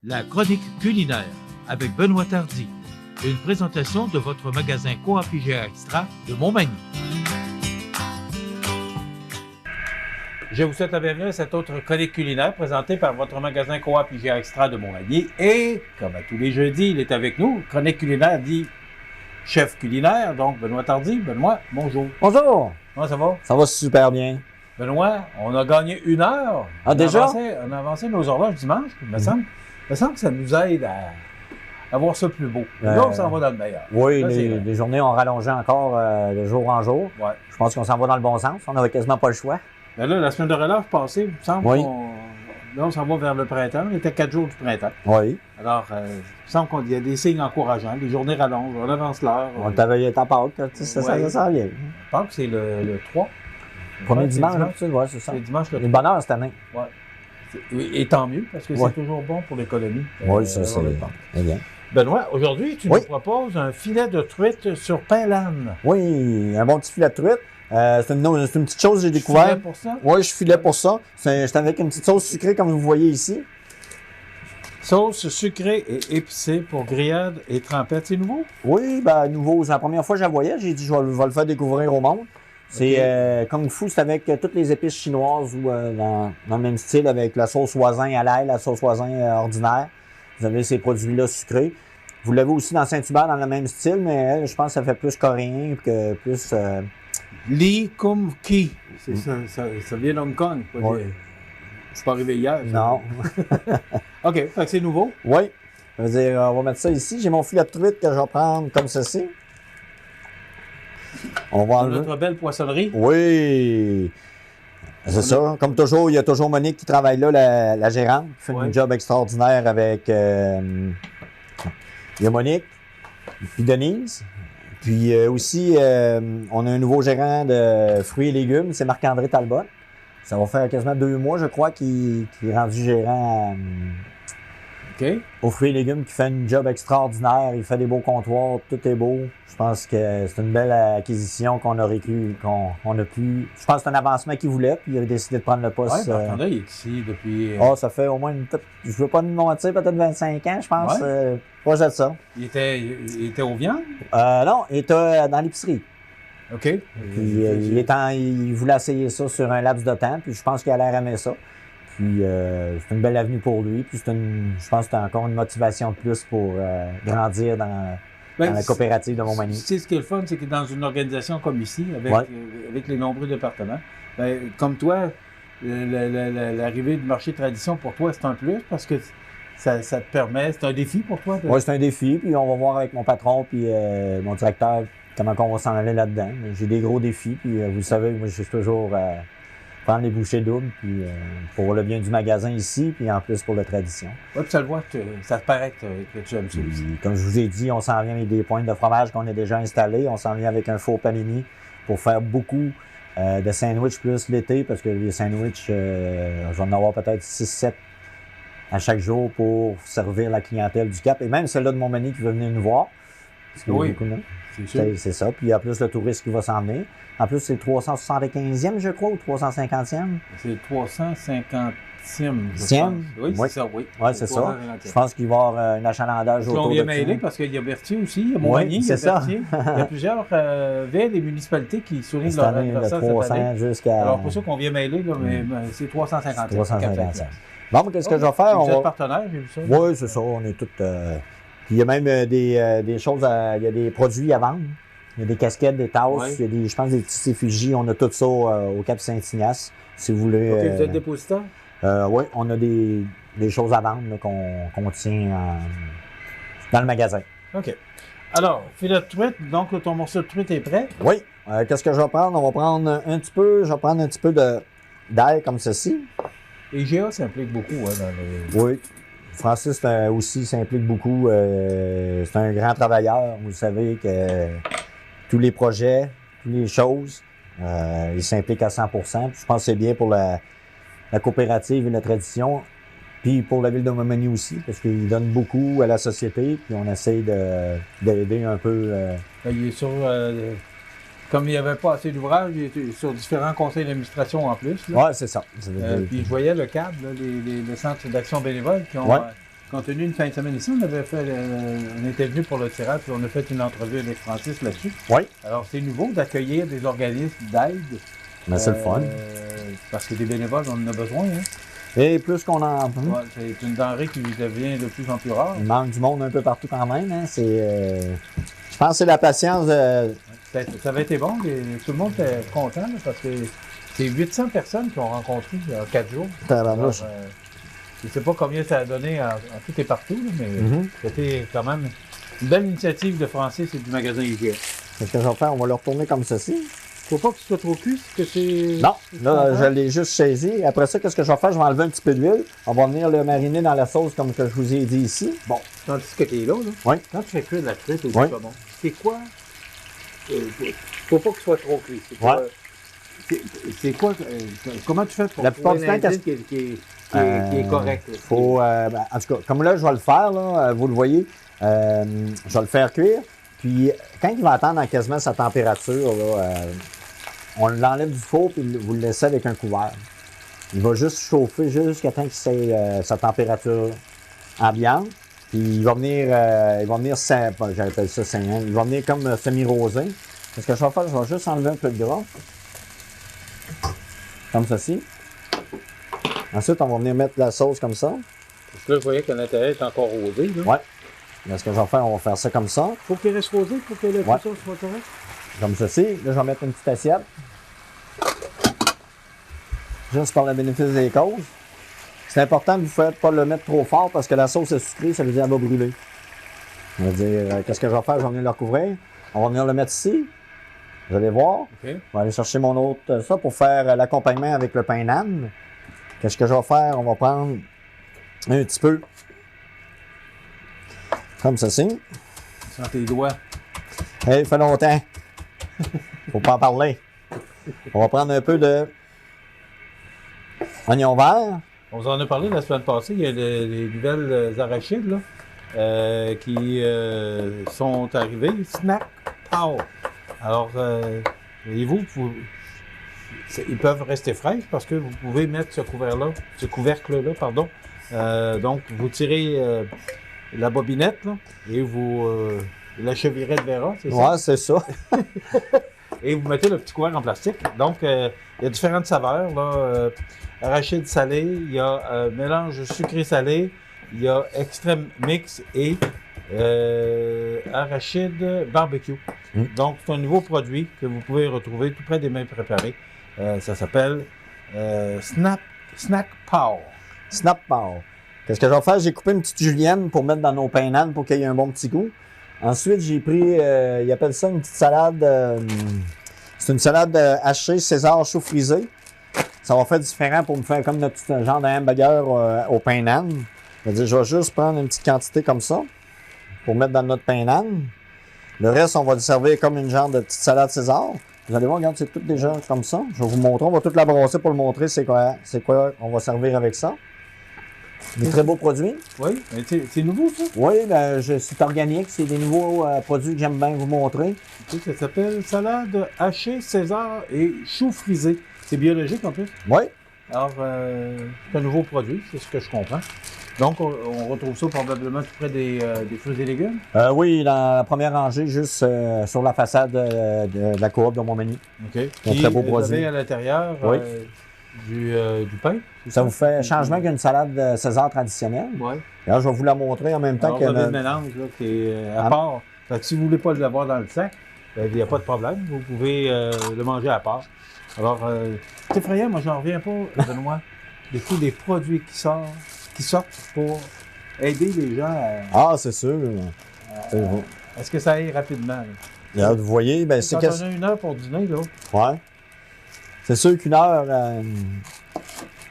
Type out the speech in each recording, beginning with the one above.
La chronique culinaire avec Benoît Tardy. Une présentation de votre magasin Coop IGA Extra de Montmagny. Je vous souhaite la bienvenue à cette autre chronique culinaire présentée par votre magasin Coop IGA Extra de Montmagny. Et, comme à tous les jeudis, il est avec nous. Chronique culinaire dit chef culinaire, donc Benoît Tardy. Benoît, bonjour. Bonjour. Comment ça va? Ça va super bien. Benoît, on a gagné 1 heure. Ah, déjà? On a avancé nos horloges dimanche, il me semble. Il me semble que ça nous aide à voir ça plus beau. Là, on s'en va dans le meilleur. Oui, là, les journées ont rallongé encore de jour en jour. Ouais. Je pense qu'on s'en va dans le bon sens. On n'avait quasiment pas le choix. Ben là, la semaine de relâche passée, il me semble là, on s'en va vers le printemps. On était 4 jours du printemps. Oui. Alors, il me semble qu'il y a des signes encourageants. Les journées rallongent, on avance l'heure. On t'avait été à Pâques, ça s'en vient. Je pense que c'est le 3. Premier dimanche, oui, c'est ça. C'est dimanche le 3. Une bonne heure cette année. Ouais. Et tant mieux, parce que c'est toujours bon pour l'économie. Oui, ça, c'est bon. Eh bien. Benoît, aujourd'hui, tu nous proposes un filet de truite sur pain lane. Oui, un bon petit filet de truite. C'est une petite chose que j'ai découvert. Tu filais pour ça? Oui, je filais pour ça. C'est avec une petite sauce sucrée, comme vous voyez ici. Sauce sucrée et épicée pour grillade et trempette. C'est nouveau? Oui, ben nouveau. C'est la première fois que je la voyais. J'ai dit, je vais le faire découvrir au monde. C'est Kung Fu, c'est avec toutes les épices chinoises ou dans le même style avec la sauce voisin à l'ail, la sauce voisin ordinaire. Vous avez ces produits-là sucrés. Vous l'avez aussi dans Saint-Hubert dans le même style, mais je pense que ça fait plus coréen que plus... Lee Kum Ki. Ça vient d'Hong Kong. Oui. Je suis pas arrivé hier. Non. OK, fait que c'est nouveau. Oui. Ça veut dire, on va mettre ça ici. J'ai mon filet de truite que je vais prendre comme ceci. On va enlever. Notre belle poissonnerie. Oui. C'est ça. Comme toujours, il y a toujours Monique qui travaille là, la gérante, qui fait un job extraordinaire avec... il y a Monique, puis Denise. Puis aussi, on a un nouveau gérant de fruits et légumes, c'est Marc-André Talbot. Ça va faire quasiment 2 mois, je crois, qu'il est rendu gérant aux fruits et légumes, qui fait un job extraordinaire. Il fait des beaux comptoirs, tout est beau. Je pense que c'est une belle acquisition qu'on aurait cru, qu'on a pu... Je pense que c'est un avancement qu'il voulait, puis il a décidé de prendre le poste. Oui, Marc-André, il est ici depuis... ça fait au moins, je veux pas me mentir, peut-être 25 ans, je pense. Proche de ça. Il était aux viandes? Non, il était dans l'épicerie. OK. Puis il voulait essayer ça sur un laps de temps, puis je pense qu'il a l'air aimer ça. Puis c'est une belle avenue pour lui, puis je pense que c'est encore une motivation de plus pour grandir dans la coopérative de Montmagny. Ce qui est le fun, c'est que dans une organisation comme ici, avec les nombreux départements, comme toi, l'arrivée du marché de tradition, pour toi, c'est un plus parce que ça te permet, c'est un défi pour toi? Oui, c'est un défi, puis on va voir avec mon patron puis mon directeur comment on va s'en aller là-dedans. J'ai des gros défis, puis vous le savez, moi, je suis toujours prendre les bouchées doubles, puis pour le bien du magasin ici, puis en plus pour la tradition. Oui, puis ça le voit, ça te paraît que tu aimes ça aussi. Comme je vous ai dit, on s'en vient avec des pointes de fromage qu'on a déjà installées. On s'en vient avec un four panini pour faire beaucoup de sandwichs plus l'été, parce que les sandwichs, je vais en avoir peut-être 6-7 à chaque jour pour servir la clientèle du Cap, et même celle-là de Montmagny qui veut venir nous voir. Parce qu'il y a beaucoup de monde. C'est ça. Puis il y a plus le touriste qui va s'en venir. En plus, c'est le 375e, je crois, ou 350e? C'est le 350e, Oui, c'est ça, oui. Oui, c'est ça. Je pense qu'il va y avoir un achalandage autour de ça. On vient mêler parce qu'il y a Berthier aussi, il y a Montmagny, il y a Berthier. Il y a plusieurs villes et municipalités qui soulignent leur anniversaire cette année. Alors, pour ça qu'on vient mêler, là, mais c'est 350e. 350e. Bon, qu'est-ce que je vais faire? Vous êtes partenaire, j'ai vu ça? Oui, c'est ça. On est tous... Puis il y a même des choses, il y a des produits à vendre. Il y a des casquettes, des tasses, il y a je pense des petits effigies. On a tout ça au Cap Saint-Ignace, si vous voulez. OK, vous êtes dépositaire? Oui, on a des choses à vendre qu'on tient dans le magasin. OK. Alors, filet de truite, donc ton morceau de truite est prêt? Oui. Qu'est-ce que je vais prendre? On va prendre un petit peu d'ail comme ceci. Et IGA s'implique beaucoup dans le... Oui. Francis aussi s'implique beaucoup. C'est un grand travailleur. Vous savez que tous les projets, toutes les choses, il s'implique à 100%. Puis je pense que c'est bien pour la coopérative et la tradition. Puis pour la ville de Montmagny aussi, parce qu'il donne beaucoup à la société. Puis on essaie d'aider un peu. Il est sur... Comme il n'y avait pas assez d'ouvrages, il était sur différents conseils d'administration en plus. Oui, c'est ça. Puis je voyais le CAB, le Centre d'action bénévole, qui ont Compte tenu d'une fin de semaine ici, on était venu pour le tirage, puis on a fait une entrevue avec Francis là-dessus. Oui. Alors, c'est nouveau d'accueillir des organismes d'aide. Mais c'est le fun. Parce que des bénévoles, on en a besoin. Hein? Et plus qu'on en... Ouais, c'est une denrée qui devient de plus en plus rare. Il manque du monde un peu partout quand même. Hein? Je pense que c'est la patience de... Ça avait été bon. Tout le monde était content là, parce que c'est 800 personnes qui ont rencontré en 4 jours. Alors, je ne sais pas combien ça a donné en tout et partout, là, mais c'était quand même une belle initiative de Francis et du magasin IGA. Qu'est-ce que je vais faire? On va le retourner comme ceci. Faut pas que tu sois trop cuit, que c'est... Non, là, je l'ai juste saisi. Après ça, qu'est-ce que je vais faire? Je vais enlever un petit peu d'huile. On va venir le mariner dans la sauce comme que je vous ai dit ici. Bon, tandis que tu es là, oui. Quand tu fais cuire de la truite ou du oui. saumon, c'est quoi? Faut pas que ce soit trop cuit. C'est quoi? Comment tu fais pour la plupart du temps, qui est correct? Faut, en tout cas, comme là, je vais le faire, là, vous le voyez, je vais le faire cuire. Puis, quand il va attendre quasiment sa température, là, on l'enlève du four et vous le laissez avec un couvert. Il va juste chauffer jusqu'à temps qu'il ait sa température ambiante. Puis, il va venir j'appelle ça saignant, il va venir comme semi-rosé. Ce que je vais faire, je vais juste enlever un peu de gras. Comme ceci. Ensuite, on va venir mettre la sauce comme ça. Parce que là, je voyais que l'intérieur est encore rosé. Là. Ouais. Là, ce que je vais faire, on va faire ça comme ça. Faut qu'il reste rosé pour que le sauce soit correct. Comme ceci. Là, je vais mettre une petite assiette. Juste par le bénéfice des causes. C'est important de vous ne pas le mettre trop fort parce que la sauce est sucrée, ça veut dire qu'elle va brûler. On va dire, qu'est-ce que je vais faire? Je vais venir le recouvrir. On va venir le mettre ici. Vous allez voir. Okay. On va aller chercher mon autre, ça, pour faire l'accompagnement avec le pain nan. Qu'est-ce que je vais faire? On va prendre un petit peu. Comme ceci. Sans tes doigts. Hey, il fait longtemps. Faut pas en parler. On va prendre un peu de oignon vert. On vous en a parlé la semaine passée. Il y a les nouvelles arachides là, qui sont arrivées. Snack Power. Alors, voyez-vous, ils peuvent rester fraîches parce que vous pouvez mettre ce couvercle-là, pardon. Donc, vous tirez la bobinette là, et vous la chevirette verra, c'est ça? Ouais, c'est ça. Et vous mettez le petit couvercle en plastique. Donc, il y a différentes saveurs. Là, arachide salé, il y a mélange sucré-salé, il y a extrême mix et arachide barbecue. Donc, c'est un nouveau produit que vous pouvez retrouver tout près des mets préparés. Ça s'appelle Snack Power. Snap Power. Qu'est-ce que je vais faire? J'ai coupé une petite julienne pour mettre dans nos pains nan pour qu'il y ait un bon petit goût. Ensuite, j'ai pris, ils appellent ça une petite salade. C'est une salade hachée, César chaud frisé. Ça va faire différent pour me faire comme notre petit genre d'un hamburger au pain nan. Je vais juste prendre une petite quantité comme ça pour mettre dans notre pain nan. Le reste, on va le servir comme une genre de petite salade César. Vous allez voir, regarde, c'est tout déjà comme ça. Je vais vous montrer. On va tout la brasser pour le montrer c'est quoi on va servir avec ça. Des très beaux produits. Oui, c'est nouveau ça? Oui, c'est organique. C'est des nouveaux produits que j'aime bien vous montrer. Ça s'appelle salade hachée, César et chou frisé. C'est biologique en plus? Oui. Alors, c'est un nouveau produit, c'est ce que je comprends. Donc, on retrouve ça probablement tout près des fruits et légumes? Oui, dans la première rangée, juste sur la façade de la coop de Montmagny. OK. Un très beau produit. Vous avez à l'intérieur du pain? Ça vous fait changement qu'une salade César traditionnelle. Oui. Alors, je vais vous la montrer en même temps. Alors, vous avez le mélange là, qui est à part. Fait que si vous ne voulez pas l'avoir dans le sac, il n'y a pas de problème. Vous pouvez le manger à part. Alors, c'est effrayant, moi, j'en reviens pas, Benoît, des produits qui sortent pour aider les gens à... Ah, c'est sûr. Est-ce que ça aille rapidement? Là, vous voyez, ben, c'est quand on a 1 heure pour dîner, là. Ouais. C'est sûr qu'une heure,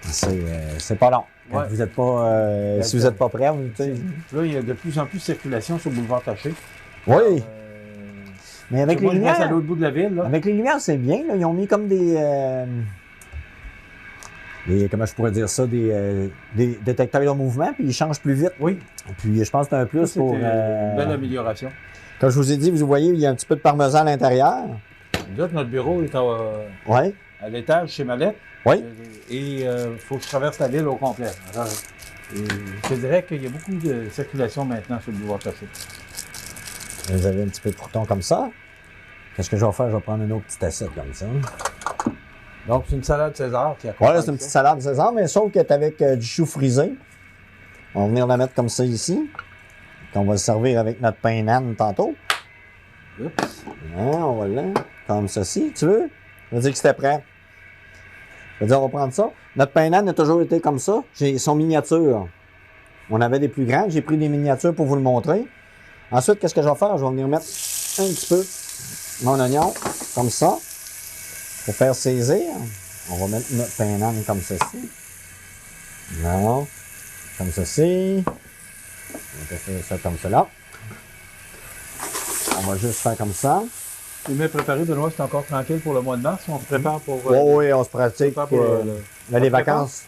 c'est pas long. Ouais. Vous êtes pas, si vous n'êtes pas prêt, vous savez. Là, il y a de plus en plus de circulation sur le boulevard Taché. Oui. Mais avec les moi, lumières, je passe à l'autre bout de la ville, là. avec les lumières, c'est bien. Là. Ils ont mis comme des comment je pourrais dire ça, des détecteurs de mouvement, puis ils changent plus vite. Oui. Puis je pense que c'est un plus Ça, pour... une belle amélioration. Comme je vous ai dit, vous voyez, il y a un petit peu de parmesan à l'intérieur. Nous autres, notre bureau est Oui. à l'étage chez Mallette. Oui. Et il faut que je traverse la ville au complet. Alors, Et je te dirais qu'il y a beaucoup de circulation maintenant sur le boulevard Cossette. Vous avez un petit peu de crouton comme ça. Qu'est-ce que je vais faire? Je vais prendre une autre petite assiette comme ça. Donc, c'est une salade César qui accompagne Voilà, c'est une petite salade César, mais sauf qu'elle est avec du chou frisé. On va venir la mettre comme ça ici. Puis on va le servir avec notre pain nan tantôt. Oups. On va là, comme ceci. Tu veux? Je veux dire que c'était prêt. Je veux dire, on va prendre ça. Notre pain nan a toujours été comme ça. J'ai son miniature. On avait des plus grands. J'ai pris des miniatures pour vous le montrer. Ensuite, qu'est-ce que je vais faire? Je vais venir mettre un petit peu mon oignon, comme ça, pour faire saisir. On va mettre notre pain nan comme ceci. Non. Comme ceci. On va faire ça comme cela. On va juste faire comme ça. Les mets préparés, Benoît, c'est encore tranquille pour le mois de mars. On se prépare pour... Oui, on se pratique. prépare pour là, les vacances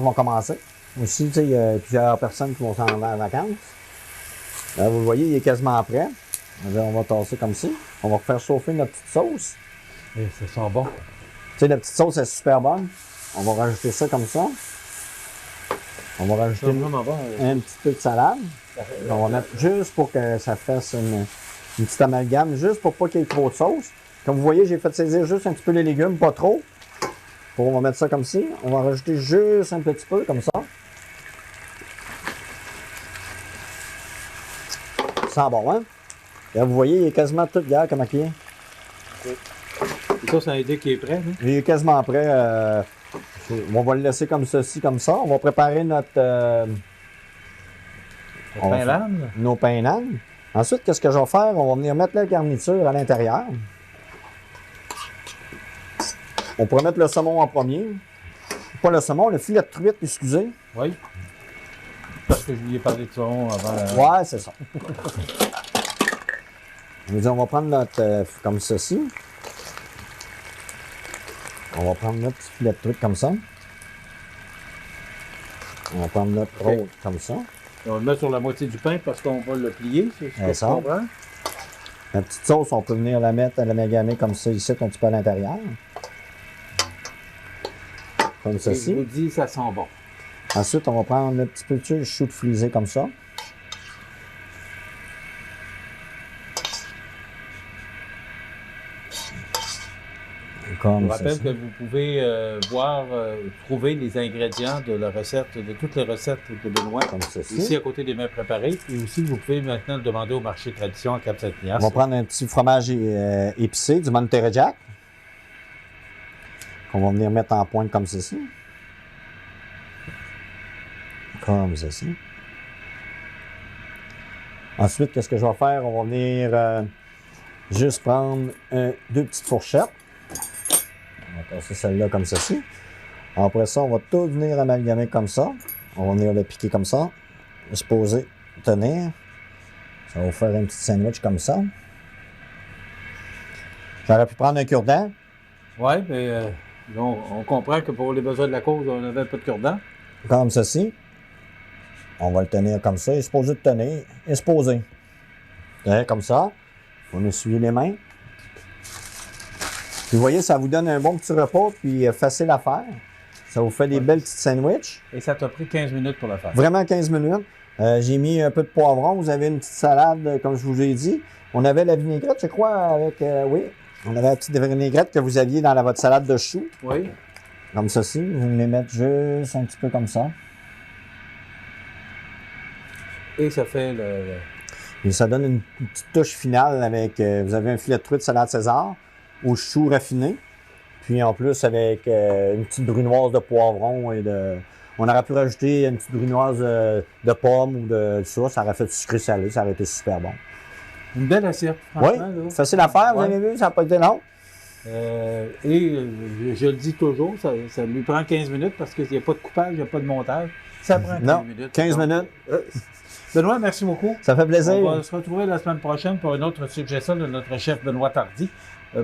vont commencer. Aussi, tu sais, il y a plusieurs personnes qui vont s'en aller en vacances. Là, vous le voyez, il est quasiment prêt. On va tasser comme ça. On va faire chauffer notre petite sauce. Et ça sent bon. Tu sais, la petite sauce est super bonne. On va rajouter ça comme ça. On va rajouter vraiment bon. un petit peu de salade. On va mettre juste pour que ça fasse une petite amalgame, juste pour pas qu'il y ait trop de sauce. Comme vous voyez, j'ai fait saisir juste un petit peu les légumes, pas trop. On va mettre ça comme ci. On va rajouter juste un petit peu, comme ça. Ça sent bon, hein? Là, vous voyez, il est quasiment tout gars comme il est. Et ça, c'est un idée qui est prêt, hein? Il est quasiment prêt. On va le laisser comme ceci, comme ça. On va préparer notre... pain lane. Nos pains nan. Ensuite, qu'est-ce que je vais faire? On va venir mettre la garniture à l'intérieur. On pourrait mettre le saumon en premier. Pas le saumon, le filet de truite, excusez. Oui. Parce que je lui ai parlé de saumon avant. Ouais, c'est ça. On va prendre notre... comme ceci. On va prendre notre petit filet de truite comme ça. On va prendre notre rôle comme ça. On va le mettre sur la moitié du pain parce qu'on va le plier, c'est ce que Ouais, je ça. comprends. La petite sauce, on peut venir la mettre à l'amalgamer comme ça ici, un petit peu à l'intérieur. Comme Et je ceci. vous dis, ça sent bon. Ensuite, on va prendre un petit peu de chou de frisé comme ça. Je vous Comme rappelle ceci. que vous pouvez trouver les ingrédients de la recette, de toutes les recettes de Benoît, Comme ceci. ici à côté des mets préparés. Et aussi, vous pouvez maintenant le demander au marché Tradition à Cap-Saint-Ignace. On va prendre un petit fromage épicé, du Monterey Jack. Qu'on va venir mettre en pointe comme ceci. Comme ceci. Ensuite, qu'est-ce que je vais faire? On va venir juste prendre deux petites fourchettes. On va passer celle-là comme ceci. Après ça, on va tout venir amalgamer comme ça. On va venir le piquer comme ça. Se poser, tenir. Ça va vous faire un petit sandwich comme ça. J'aurais pu prendre un cure-dent. Oui, mais on comprend que pour les besoins de la cause, on n'avait pas de cure-dent. Comme ceci. On va le tenir comme ça. Il est supposé de tenir. Il est supposé. Tenir comme ça. On va essuyer les mains. Puis vous voyez, ça vous donne un bon petit repas, puis facile à faire. Ça vous fait des belles petites sandwichs. Et ça t'a pris 15 minutes pour le faire. Vraiment 15 minutes. J'ai mis un peu de poivron. Vous avez une petite salade, comme je vous ai dit. On avait la vinaigrette, je crois, avec... oui, on avait la petite vinaigrette que vous aviez dans votre salade de choux. Oui. Comme ceci. Vous les mettre juste un petit peu comme ça. Et ça fait Et ça donne une petite touche finale avec... vous avez un filet de truite salade César au chou raffiné. Puis en plus, avec une petite brunoise de poivron et de... On aurait pu rajouter une petite brunoise de pommes ou de ça. Ça aurait fait du sucré salé. Ça aurait été super bon. une belle assiette, Oui, franchement. Là. facile à faire, vous Ouais. avez vu, ça n'a pas été long. Je le dis toujours, ça lui prend 15 minutes parce qu'il n'y a pas de coupage, il n'y a pas de montage. Ça prend 15 Non, minutes. 15 Donc, minutes, Benoît, merci beaucoup. ça fait plaisir. On va se retrouver la semaine prochaine pour une autre suggestion de notre chef Benoît Tardy.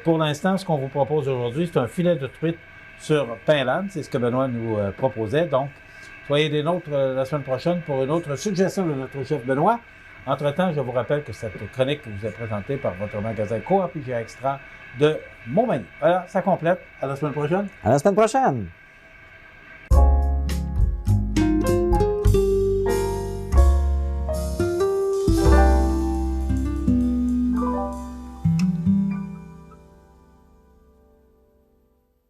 Pour l'instant, ce qu'on vous propose aujourd'hui, c'est un filet de truite sur pain lane. C'est ce que Benoît nous proposait. Donc, soyez des nôtres la semaine prochaine pour une autre suggestion de notre chef Benoît. Entre-temps, je vous rappelle que cette chronique vous est présentée par votre magasin Coop IGA Extra de Montmagny. Voilà, ça complète. À la semaine prochaine. À la semaine prochaine.